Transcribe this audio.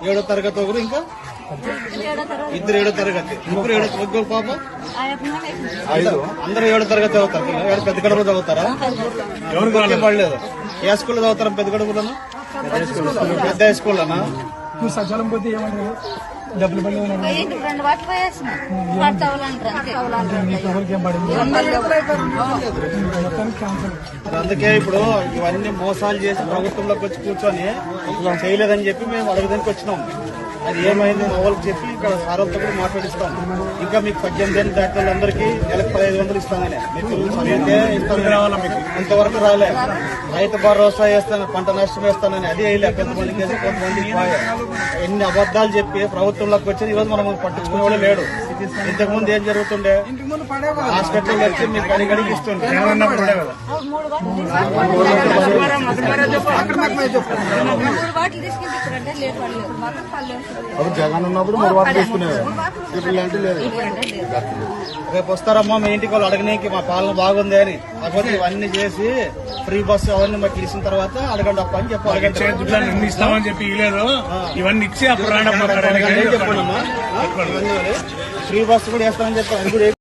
7వ తరగతి ఒకరు, ఇంకా ఇద్దరు 7వ తరగతి, ముగ్గురు 7వ పాప, అందరూ 7వ తరగతి చదువుతారు. పెద్ద గడుపులో చదువుతారా? ఎవరికి పడలేదు. ఏ స్కూల్లో చదువుతారా? పెద్ద గడుపులోనా? పెద్ద హై స్కూల్లోనా? సజ్జలం పోతే ఏమంటారు? డబ్బులు పడలేదు. అందుకే ఇప్పుడు ఇవన్నీ మోసాలు చేసి ప్రభుత్వంలోకి వచ్చి కూర్చొని చేయలేదని చెప్పి మేము అడగడానికి వచ్చినాం. అది ఏమైంది మా వాళ్ళకి చెప్పి ఇక్కడ సార్లతో కూడా మాట్లాడిస్తాం. ఇంకా మీకు 18 ఏళ్ళు దాటిన వాళ్ళందరికీ నెలకు 1500 ఇస్తామని మీకు చదివితే ఇస్తాను. ఇంతవరకు రాలే. రైతు భరోసా వేస్తాను, పంట నష్టం వేస్తానని అది వేయలే. కొంతమందికి వేసి కొంతమందికి ఎన్ని అబద్దాలు చెప్పి ప్రభుత్వంలోకి వచ్చి ఈరోజు మనం పట్టించుకునే వాళ్ళు లేడు. ఇంతకు ముందు ఏం జరుగుతుండే? హాస్పిటల్ వచ్చి మీకు అడిగడికి ఇస్తుండే. అప్పుడు జగన్ ఉన్నప్పుడు 3 వాటర్ తీసుకునేవారు. ఇప్పుడు ఇలాంటి లేదు. రేపు వస్తారమ్మా మీ ఇంటికి వాళ్ళు అడగనీకి మా పాలన బాగుంది అని. కాకపోతే ఇవన్నీ చేసి ఫ్రీ బస్సు అవన్నీ మాకు ఇచ్చిన తర్వాత అడగండి అప్ప అని చెప్పి ఇస్తామని చెప్పి ఇవ్వలేదు. ఇవన్నీ ఇచ్చి అప్పుడు చెప్పండి. ఫ్రీ బస్సు కూడా వేస్తామని చెప్పారు.